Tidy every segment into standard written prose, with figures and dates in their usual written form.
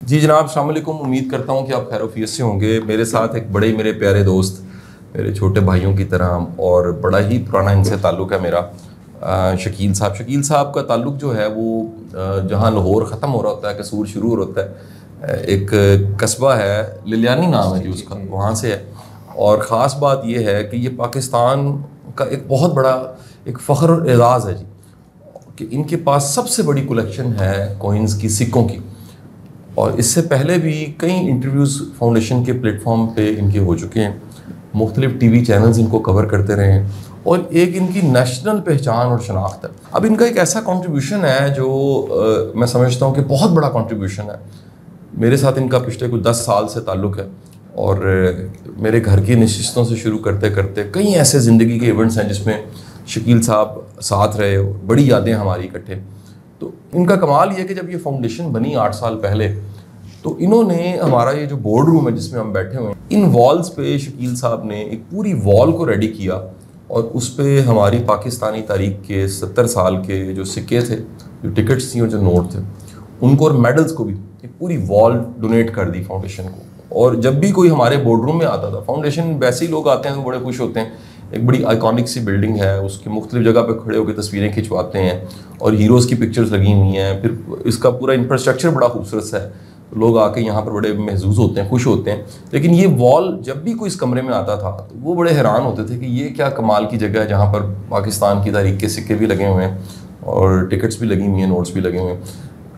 जी जनाब, अस्सलाम वालेकुम। उम्मीद करता हूँ कि आप खैर से होंगे। मेरे साथ एक बड़े मेरे प्यारे दोस्त, मेरे छोटे भाइयों की तरह और बड़ा ही पुराना इनसे ताल्लुक़ है मेरा, शकील साहब। शकील साहब का ताल्लुक़ जो है वो जहाँ लाहौर ख़त्म हो रहा होता है, कसूर शुरू हो रहा है, एक कस्बा है लिलियानी नाम है जी उसका, वहाँ से है। और ख़ास बात यह है कि ये पाकिस्तान का एक बहुत बड़ा एक फ़ख्र और एज़ाज़ है जी कि इनके पास सबसे बड़ी कलेक्शन है कॉइन्स की, सिक्कों की। और इससे पहले भी कई इंटरव्यूज़ फाउंडेशन के प्लेटफॉर्म पे इनके हो चुके हैं, मुख्तलिफ टीवी चैनल्स इनको कवर करते रहे हैं और एक इनकी नेशनल पहचान और शनाख्त है। अब इनका एक ऐसा कंट्रीब्यूशन है जो मैं समझता हूँ कि बहुत बड़ा कंट्रीब्यूशन है। मेरे साथ इनका पिछले कुछ 10 साल से ताल्लुक़ है और मेरे घर की नशिस्तों से शुरू करते करते कई ऐसे ज़िंदगी के इवेंट्स हैं जिसमें शकील साहब साथ रहे, बड़ी यादें हमारी इकट्ठे। तो इनका कमाल ये है कि जब ये फाउंडेशन बनी 8 साल पहले, तो इन्होंने हमारा ये जो बोर्ड रूम है जिसमें हम बैठे हुए हैं, इन वॉल्स पे शकील साहब ने एक पूरी वॉल को रेडी किया और उस पे हमारी पाकिस्तानी तारीख के 70 साल के जो सिक्के थे, जो टिकट्स थी और जो नोट थे, उनको और मेडल्स को भी एक पूरी वॉल डोनेट कर दी फाउंडेशन को। और जब भी कोई हमारे बोर्ड रूम में आता था, फाउंडेशन वैसे ही लोग आते हैं तो बड़े खुश होते हैं। एक बड़ी आइकॉनिक सी बिल्डिंग है, उसकी मुख्तलिफ जगह पे खड़े होकर तस्वीरें खिंचवाते हैं और हीरोज़ की पिक्चर्स लगी हुई हैं। फिर इसका पूरा इंफ्रास्ट्रक्चर बड़ा खूबसूरत सा है, तो लोग आके यहाँ पर बड़े महजूज होते हैं, खुश होते हैं। लेकिन ये वॉल जब भी कोई इस कमरे में आता था तो वो बड़े हैरान होते थे कि ये क्या कमाल की जगह है जहाँ पर पाकिस्तान की तारीख के सिक्के भी लगे हुए हैं और टिकट्स भी लगी हुई हैं, नोट्स भी लगे हुए हैं।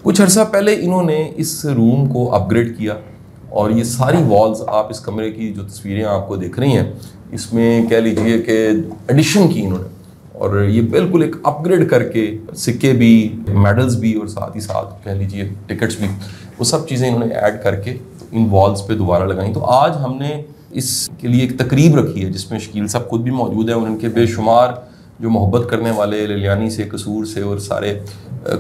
कुछ अर्सा पहले इन्होंने इस रूम को अपग्रेड किया और ये सारी वॉल्स, आप इस कमरे की जो तस्वीरें आपको दिख रही हैं, इसमें कह लीजिए कि एडिशन की इन्होंने, और ये बिल्कुल एक अपग्रेड करके सिक्के भी, मेडल्स भी और साथ ही साथ कह लीजिए टिकट्स भी, वो सब चीज़ें इन्होंने ऐड करके इन वॉल्स पे दोबारा लगाई। तो आज हमने इसके लिए एक तकरीब रखी है जिसमें शकील साहब खुद भी मौजूद है और उनके बेशुमार जो मोहब्बत करने वाले लिलियानी से, कसूर से और सारे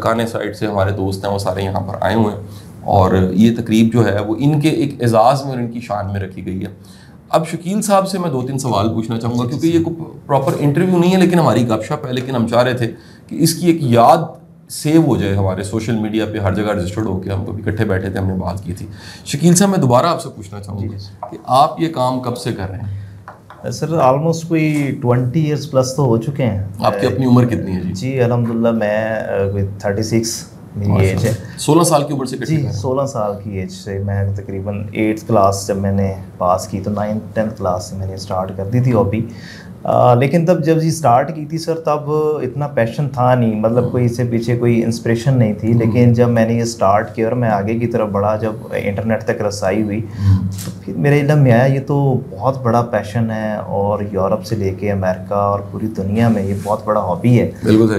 काने साइड से हमारे दोस्त हैं, वो सारे यहाँ पर आए हुए हैं। और ये तकरीब जो है वो इनके एक एजाज़ में और इनकी शान में रखी गई है। अब शकील साहब से मैं 2-3 सवाल पूछना चाहूँगा क्योंकि ये कोई प्रॉपर इंटरव्यू नहीं है लेकिन हमारी गपशप है। लेकिन हम चाह रहे थे कि इसकी एक याद सेव हो जाए हमारे सोशल मीडिया पे, हर जगह रजिस्टर्ड होकर। हम कभी इकट्ठे बैठे थे, हमने बात की थी। शकील साहब, मैं दोबारा आपसे पूछना चाहूँगा कि आप ये काम कब से कर रहे हैं? सर ऑलमोस्ट कोई 20 ईयर्स प्लस तो हो चुके हैं। आपकी अपनी उम्र कितनी है जी? जी अल्हम्दुलिल्लाह, मैं कोई 36 मेरी एज है। 16 साल की उम्र से? जी 16 साल की एज से मैं तकरीबन 8th क्लास जब मैंने पास की तो 9th 10th क्लास से मैंने स्टार्ट कर दी थी हॉबी। लेकिन तब जब जी स्टार्ट की थी सर, तब इतना पैशन था नहीं, मतलब कोई इससे पीछे कोई इंस्पिरेशन नहीं थी। लेकिन जब मैंने ये स्टार्ट किया और मैं आगे की तरफ बढ़ा, जब इंटरनेट तक रसाई हुई तो फिर मेरे इल्म में आया ये तो बहुत बड़ा पैशन है और यूरोप से लेके अमेरिका और पूरी दुनिया में ये बहुत बड़ा हॉबी है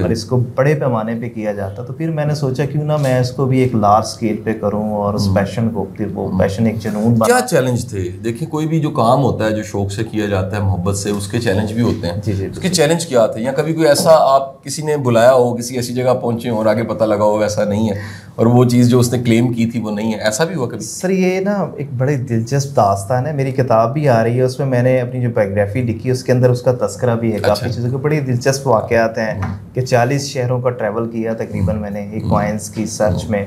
और इसको बड़े पैमाने पे किया जाता। तो फिर मैंने सोचा क्यों ना मैं इसको भी एक लार्ज स्केल पे करूं और उस पैशन को, फिर वो पैशन एक जुनून बना। क्या चैलेंज थे? देखिए, कोई भी जो काम होता है जो शौक से किया जाता है, मोहब्बत से, उसके चैलेंज भी होते हैं। जी जी, उसके चैलेंज क्या थे? या कभी कोई ऐसा आप किसी ने बुलाया हो, किसी ऐसी जगह पहुंचे हो और आगे पता लगा हो वैसा नहीं है और वो चीज़ जो उसने क्लेम की थी वो नहीं है, ऐसा भी हुआ कभी? सर ये ना एक बड़ी दिलचस्प दास्तान है, मेरी किताब भी आ रही है, उसमें मैंने अपनी जो बायोग्राफी लिखी उसके अंदर उसका तज़किरा भी है। काफ़ी चीज़ों के बड़ी दिलचस्प वाक़यात हैं कि 40 शहरों का ट्रैवल किया तकरीबन मैंने एक कॉइन्स की सर्च में।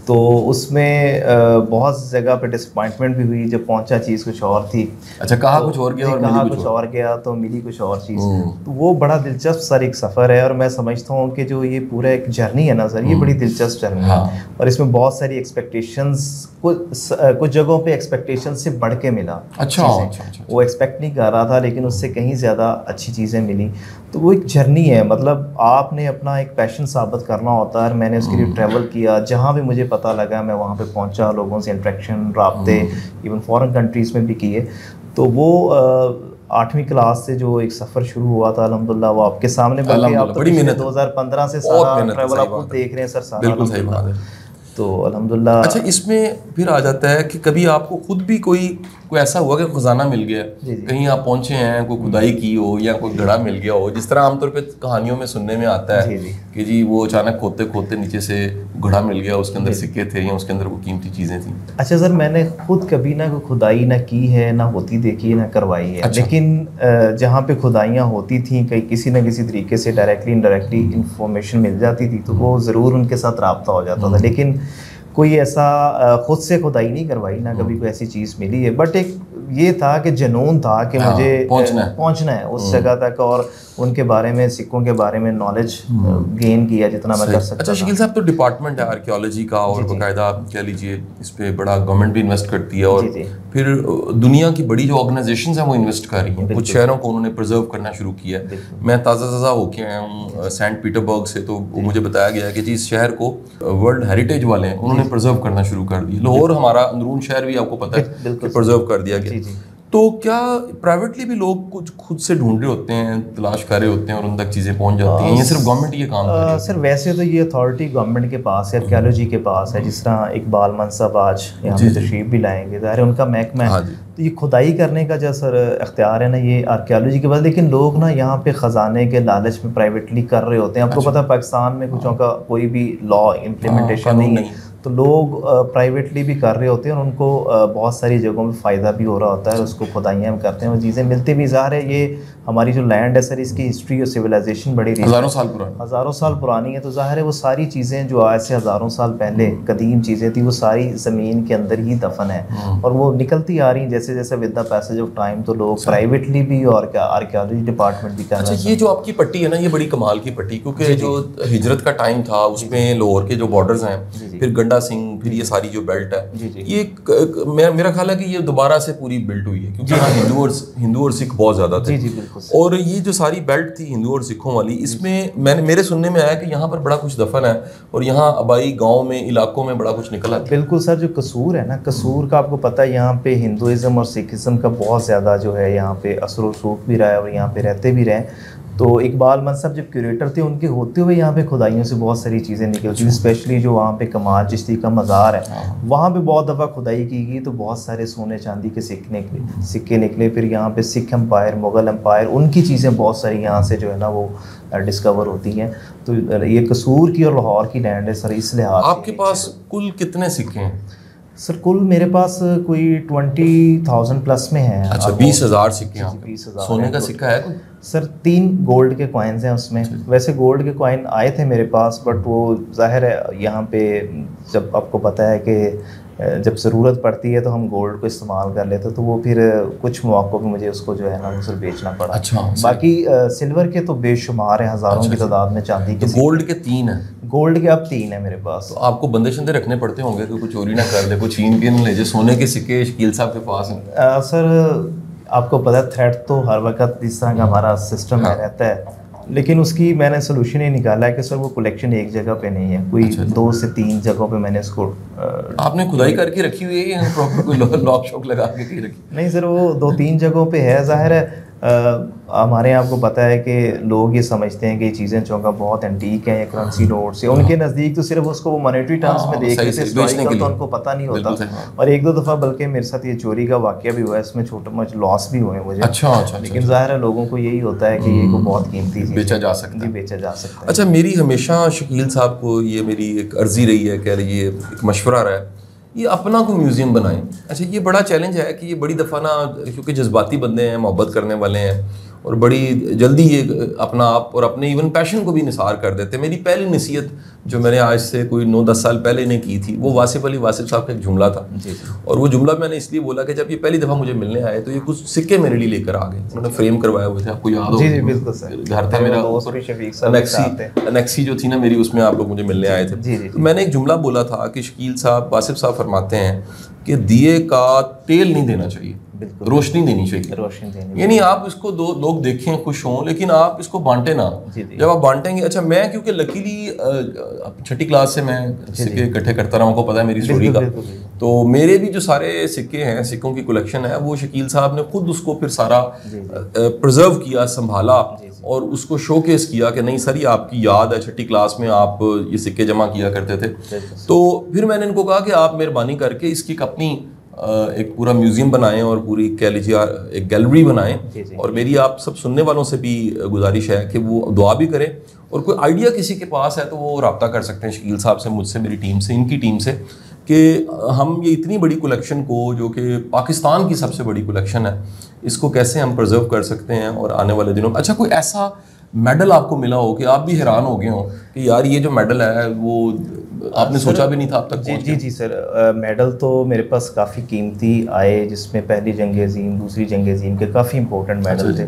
तो उसमें बहुत जगह पे डिसअपॉइंटमेंट भी हुई, जब पहुंचा चीज़ कुछ और थी। अच्छा, कहा कुछ और गया और कहा कुछ और गया तो मिली कुछ और चीज़। तो वो बड़ा दिलचस्प सर एक सफ़र है और मैं समझता हूँ कि जो ये पूरा एक जर्नी है ना सर, ये बड़ी दिलचस्प जर्नी है और इसमें बहुत सारी एक्सपेक्टेशंस, कुछ जगहों पे एक्सपेक्टेशन से बढ़ के मिला। अच्छा। वो एक्सपेक्ट नहीं कर रहा था लेकिन उससे कहीं ज़्यादा अच्छी चीज़ें मिली। तो वो एक जर्नी है, मतलब आपने अपना एक पैशन साबित करना होता है। मैंने उसके लिए ट्रैवल किया, जहाँ भी मुझे पता लगा मैं वहाँ पे पहुँचा, लोगों से इंटरेक्शन, राब्ते इवन फॉरेन कंट्रीज़ में भी किए। तो वो 8वीं क्लास से जो एक सफ़र शुरू हुआ था अल्हम्दुलिल्लाह वो आपके सामने बल्कि आप तो 2015 से सारा ट्रैवल आप देख रहे हैं सर, सारा बिल्कुल सही बात है। तो अल्हम्दुलिल्लाह। अच्छा, इसमें फिर आ जाता है कि कभी आपको खुद भी कोई ऐसा हुआ कि खजाना मिल गया, कहीं आप पहुंचे हैं, कोई खुदाई की हो या कोई घड़ा मिल गया हो, जिस तरह आमतौर पे कहानियों में सुनने में आता है कि जी वो अचानक खोदते खोदते नीचे से घड़ा मिल गया, उसके अंदर सिक्के थे या उसके अंदर वो कीमती चीज़ें थी? अच्छा सर, मैंने खुद कभी ना कोई खुदाई ना की है, ना होती देखी है, ना करवाई है। अच्छा। लेकिन जहाँ पे खुदाइयाँ होती थी, कहीं किसी न किसी तरीके से डायरेक्टली इनडायरेक्टली इंफॉर्मेशन मिल जाती थी तो वो ज़रूर उनके साथ रब्ता हो जाता था। लेकिन कोई ऐसा खुद से खुदाई नहीं करवाई, ना कभी कोई ऐसी चीज़ मिली है, बट एक ये था कि जुनून था कि मुझे पहुंचना है उस जगह तक, और उनके बारे में, सिक्कों के बारे में नॉलेज गेन किया जितना मैं कर सकता। अच्छा शकील साहब, तो डिपार्टमेंट है आर्कियोलॉजी का और बाकायदा आप कह लीजिए इस पे बड़ा गवर्नमेंट भी इन्वेस्ट करती है, और फिर दुनिया की बड़ी जो ऑर्गेनाइजेशंस हैं वो इन्वेस्ट कर रही हैं, कुछ शहरों को उन्होंने प्रिजर्व करना शुरू किया है। मैं ताज़ा होके आया हूँ सेंट पीटरबर्ग से, तो मुझे बताया गया कि जी इस शहर को वर्ल्ड हेरिटेज वाले हैं उन्होंने प्रिजर्व करना शुरू कर दिया। लाहौर हमारा अंदरून शहर भी आपको पता है कि प्रिजर्व कर दिया गया। तो क्या प्राइवेटली भी लोग कुछ खुद से ढूंढ रहे होते हैं, तलाश कर रहे होते हैं और उन तक चीज़ें पहुंच जाती हैं, या सिर्फ गवर्नमेंट ये काम कर रही है? सर वैसे तो ये अथॉरिटी गवर्नमेंट के पास है, आर्कियोलॉजी के पास है। जिस तरह इकबाल मंद साहब आज यहाँ पे तशरीफ भी लाएंगे, ज़ाहिर है उनका महकमा है, तो ये खुदाई करने का जो सर इख्तियार है ना ये आर्कियोलॉजी के पास। लेकिन लोग ना यहाँ पे ख़जाने के लालच में प्राइवेटली कर रहे होते हैं। आपको पता है पाकिस्तान में कुछ का कोई भी लॉ इम्प्लीमेंटेशन नहीं है, तो लोग प्राइवेटली भी कर रहे होते हैं और उनको बहुत सारी जगहों में फ़ायदा भी हो रहा होता है, उसको खुदाइयाँ हम करते हैं, वो चीज़ें मिलती भी। ज़ाहिर है ये हमारी जो लैंड है सर, इसकी हिस्ट्री और सिविलाइजेशन बड़ी हज़ारों साल पुरानी है, तो ज़ाहिर है वो सारी चीज़ें जो आज से हज़ारों साल पहले कदीम चीज़ें थी वो सारी ज़मीन के अंदर ही दफन है और वो निकलती आ रही हैं जैसे जैसे with the passage of time. तो लोग प्राइवेटली भी और आर्कियोलॉजी डिपार्टमेंट भी कर रहे हैं। अच्छा, ये जो आपकी पट्टी है ना, ये बड़ी कमाल की पट्टी, क्योंकि जो हिजरत का टाइम था उसमें लाहौर के जो बॉर्डर्स हैं, फिर गंडा सिंह, फिर ये सारी जो बेल्ट है, ये मेरा ख्याल है कि ये दोबारा से पूरी बिल्ट हुई है, क्योंकि यहाँ हिंदू और सिख बहुत ज़्यादा थे। और ये जो सारी बेल्ट थी हिंदू और सिखों वाली, इसमें मेरे सुनने में आया कि यहाँ पर बड़ा कुछ दफन है और यहाँ आबाई गाँव में, इलाकों में बड़ा कुछ निकला। बिल्कुल सर, जो कसूर है ना, कसूर का आपको पता है यहाँ पे हिंदुज़म और सिखिज़म का बहुत ज़्यादा जो है यहाँ पे असर व रसूख भी रहा है और यहाँ पे रहते भी रहे। तो इकबाल मंद साहब जब क्यूरेटर थे, उनके होते हुए यहाँ पे खुदाइयों से बहुत सारी चीज़ें निकलती हैं। स्पेशली जो वहाँ पे कमाल चिश्ती का मज़ार है, वहाँ पे बहुत दफ़ा खुदाई की गई, तो बहुत सारे सोने चांदी के सिक्के निकले। फिर यहाँ पे सिख एम्पायर, मुग़ल एम्पायर, उनकी चीज़ें बहुत सारी यहाँ से जो है ना वो डिस्कवर होती हैं। तो ये कसूर की और लाहौर की लैंड है सर, इस लिहाज। आपके पास कुल कितने सिक्के हैं? सर कुल मेरे पास कोई 20,000 प्लस में है। अच्छा, 20,000 सिक्के। 20,000 सोने का सिक्का है कोई? सर 3 गोल्ड के कॉइन्स हैं उसमें। वैसे गोल्ड के कॉइन आए थे मेरे पास, बट वो ज़ाहिर है यहाँ पे जब आपको पता है कि जब ज़रूरत पड़ती है तो हम गोल्ड को इस्तेमाल कर लेते, तो वो फिर कुछ मौक़ों पे मुझे उसको जो है ना वो सिर्फ बेचना पड़ा। अच्छा, बाकी सिल्वर के तो बेशुमार हैं, हज़ारों की तादाद में। चांदी के, तो गोल्ड के 3 हैं? गोल्ड के अब 3 है मेरे पास। तो आपको बंदे शंदे रखने पड़ते होंगे कि कुछ चोरी ना कर ले, कुछ छीन के ले जाए? सोने के सिक्के शकील साहब के पास हैं? सर आपको पता है थ्रेट तो हर वक्त इस तरह का हमारा सिस्टम में रहता है, लेकिन उसकी मैंने सोल्यूशन ही निकाला है कि सर वो कलेक्शन एक जगह पे नहीं है, कोई 2 से 3 जगहों पे मैंने इसको। आपने खुदाई करके रखी हुई है या प्रॉपर कोई लॉक शॉक लगा के रखी? नहीं सर, वो 2-3 जगहों पे है। ज़ाहिर है हमारे यहाँ आपको पता है कि लोग ये समझते हैं कि ये चीज़ें चूँकि बहुत एंटीक हैं या करेंसी नोट से, उनके नज़दीक तो सिर्फ उसको वो मॉनेटरी टर्म्स में देखते थे, हिस्टोरिकल तो उनको पता नहीं होता। और 1-2 दफ़ा बल्कि मेरे साथ ये चोरी का वाक़या भी हुआ है, इसमें छोटे मोटे लॉस भी हुए मुझे। अच्छा। लेकिन ज़ाहिर है लोगों को यही होता है कि ये को बहुत कीमती चीज़ बेचा जा सकता है। बेचा जा सकता है। अच्छा, मेरी हमेशा शकील साहब को ये मेरी एक अर्जी रही है, कह लीजिए एक मशवरा रहा है, ये अपना को म्यूज़ियम बनाएं। अच्छा, ये बड़ा चैलेंज है कि ये बड़ी दफ़ा ना, क्योंकि जज्बाती बंदे हैं, मोहब्बत करने वाले हैं और बड़ी जल्दी ये अपना आप और अपने इवन पैशन को भी निसार कर देते हैं। मेरी पहली नसीहत जो मैंने आज से कोई 9-10 साल पहले ने की थी, वो वासिफ साहब का एक जुमला था। और वो जुमला मैंने इसलिए बोला कि जब ये पहली दफ़ा मुझे मिलने आए तो ये कुछ सिक्के मेरे लिए लेकर आ गए। उन्होंने फ्रेम करवाए हुए थे, आपको याद हो? जी बिल्कुल सर। घर था मेरा, अनेक्सी जो थी ना मेरी, उसमें आप लोग मुझे मिलने आए थे। तो मैंने एक जुमला बोला था कि शकील साहब, वासिफ साहब फरमाते हैं कि दिए का तेल नहीं देना चाहिए, रोशनी देनी चाहिए। यानी आप इसको 2 लोग देखें, खुश हों, लेकिन आप इसको बांटे ना। जब आप बांटेंगे, अच्छा मैं क्योंकि लकीली 6ठी क्लास से मैं सिक्के इकट्ठे करता रहा हूँ, आपको पता है मेरी स्टोरी का, तो मेरे भी जो सारे सिक्के हैं, सिक्कों की कलेक्शन है, वो शकील साहब ने खुद उसको फिर सारा प्रिजर्व किया, संभाला और उसको शोकेस किया कि नहीं सर ये आपकी याद है, 6ठी क्लास में आप ये सिक्के जमा किया करते थे। तो फिर मैंने इनको कहा कि आप मेहरबानी करके इसकी अपनी एक पूरा म्यूज़ियम बनाएं और पूरी कह लीजिए एक गैलरी बनाएं। और मेरी आप सब सुनने वालों से भी गुजारिश है कि वो दुआ भी करें, और कोई आइडिया किसी के पास है तो वो रब्ता कर सकते हैं शकील साहब से, मुझसे, मेरी टीम से, इनकी टीम से, कि हम ये इतनी बड़ी कलेक्शन को, जो कि पाकिस्तान की सबसे बड़ी कलेक्शन है, इसको कैसे हम प्रिजर्व कर सकते हैं और आने वाले दिनों में। अच्छा, कोई ऐसा मेडल आपको मिला हो कि आप भी हैरान हो गए हो कि यार ये जो मेडल है वो आपने सोचा भी नहीं था अब तक? जी सर, मेडल तो मेरे पास काफ़ी कीमती आए, जिसमें पहली जंग अज़ीम, दूसरी जंग अज़ीम के काफ़ी इंपॉर्टेंट मेडल थे,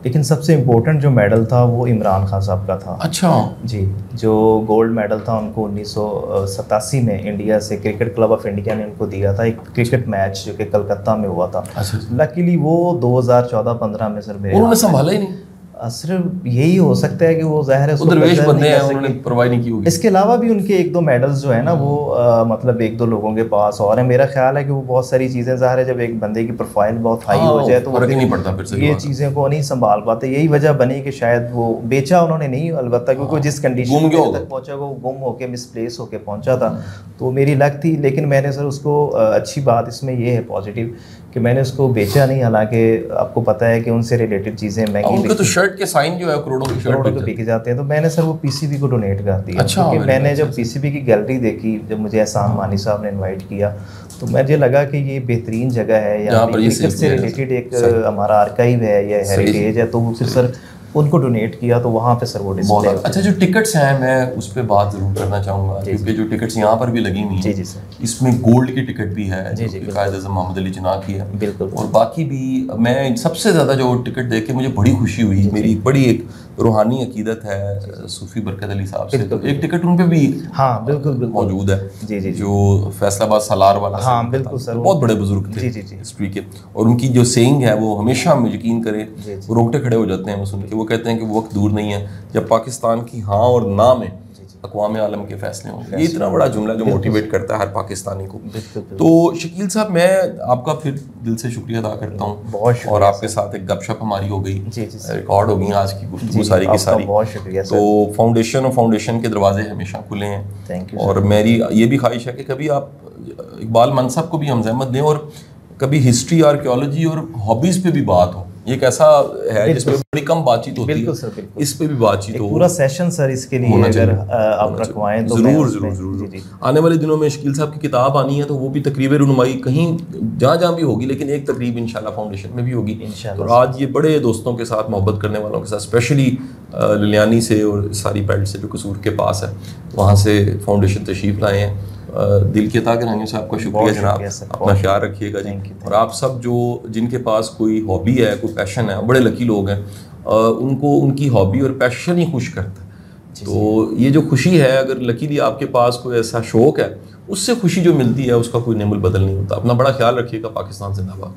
लेकिन सबसे इम्पोर्टेंट जो मेडल था वो इमरान खान साहब का था। अच्छा जी, जो गोल्ड मेडल था उनको 1987 में इंडिया से क्रिकेट क्लब ऑफ इंडिया ने उनको दिया था, एक क्रिकेट मैच जो कि कलकत्ता में हुआ था। अच्छा, लकीली वो 2014-15 में सर मेरे उन्होंने संभाला ही नहीं। सिर्फ यही हो सकता है कि वो ज़ाहिर है दरवेश बंदे हैं, उन्होंने परवाह नहीं की होगी। इसके अलावा भी उनके एक दो मेडल्स जो है ना वो मतलब एक दो लोगों के पास और है। मेरा ख्याल है कि वो बहुत सारी चीज़ें, ज़ाहिर है जब एक बंदे की प्रोफाइल बहुत हाई हो जाए तो फर्क ही नहीं पड़ता फिर से, ये चीज़ें को नहीं संभाल पाते। यही वजह बनी कि शायद वो बेचा उन्होंने नहीं, अलबत्ता क्योंकि जिस कंडीशन में तक पहुंचा वो गुम होके मिसप्लेस होके पहुंचा था, तो मेरी लक थी। लेकिन मैंने सर उसको, अच्छी बात इसमें ये है पॉजिटिव कि मैंने उसको बेचा नहीं, हालांकि आपको पता है कि उनसे रिलेटेड चीज़ें महंगी, उनके तो शर्ट के साइन जो है करोड़ों की शर्ट के बिके जाते हैं, तो मैंने सर वो पीसीबी को डोनेट कर दिया। अच्छा, क्योंकि मैंने जब पीसीबी की गैलरी देखी, जब मुझे एहसान मानी साहब ने इनवाइट किया, तो मुझे लगा कि ये बेहतरीन जगह है, यहाँ पर क्रिकेट से रिलेटेड एक हमारा आर्काइव है या हेरिटेज है, तो फिर सर उनको डोनेट किया, तो वहाँ पे सर वो डिस्प्ले। अच्छा, जो टिकट्स हैं मैं उस पर बात ज़रूर करना चाहूँगा, क्योंकि जो टिकट्स यहाँ पर भी लगी हुई हैं, जी सर, इसमें गोल्ड की टिकट भी है जो कि कायद आज़म मोहम्मद अली जिन्ना की है, बिल्कुल, और बाकी भी। मैं सबसे ज़्यादा जो टिकट देख के मुझे बड़ी खुशी हुई, मेरी बड़ी एक रूहानी अकीदत है सूफ़ी बरकत अली साहब से, तो एक टिकट उन पे भी हाँ बिल्कुल मौजूद है, जी, जो फैसलाबाद सालार वाला, हाँ बिल्कुल सर, बहुत बड़े बुजुर्ग थे हिस्ट्री के, और उनकी जो सेइंग है वो हमेशा हम यकीन करें वो रोंगटे खड़े हो जाते हैं वो सुन के। वो कहते हैं कि वो वक्त दूर नहीं है जब पाकिस्तान की हाँ और ना में अक़वाम आलम के फैसले होंगे। ये इतना बड़ा जुमला जो मोटिवेट करता है हर पाकिस्तानी को। तो शकील साहब, मैं आपका फिर दिल से शुक्रिया अदा करता हूँ, और आपके साथ एक गपशप हमारी हो गई, रिकॉर्ड हो गई आज की गुफ्तगू सारी की सारी। बहुत शुक्रिया। तो फाउंडेशन के दरवाजे हमेशा खुले हैं, और मेरी ये भी ख्वाहिश है कि कभी आप इकबाल मनसब को भी हम ज़हमत दें, और कभी हिस्ट्री, आर्कियोलॉजी और हॉबीज़ पे भी बात हो। ये एक ऐसा है जिसमें बड़ी कम बातचीत होती है, सर, इस पे भी बातचीत हो। पूरा सेशन सर इसके लिए अगर आप रखवाएं तो जरूर। आने वाले दिनों में शकील साहब की किताब आनी है, तो वो भी तकरीब रुनुमाई कहीं जहाँ भी होगी, लेकिन एक तकरीब इंशाल्लाह फाउंडेशन में भी होगी। तो आज ये बड़े दोस्तों के साथ, मोहब्बत करने वालों के साथ, स्पेशली लिलियानी से और सारी बेल्ट से जो कसूर के पास है, वहाँ से फाउंडेशन तशरीफ़ लाए हैं। दिल के ताक़ रहने से आपका शुक्रिया जनाब, अपना ख्याल रखिएगा जी। और आप सब जो जिनके पास कोई हॉबी है, कोई पैशन है, बड़े लकी लोग हैं, उनको उनकी हॉबी और पैशन ही खुश करता है। तो ये जो खुशी है, अगर लकीली आपके पास कोई ऐसा शौक़ है, उससे खुशी जो मिलती है उसका कोई नेमुल बदल नहीं होता। अपना बड़ा ख्याल रखिएगा। पाकिस्तान जिंदाबाद।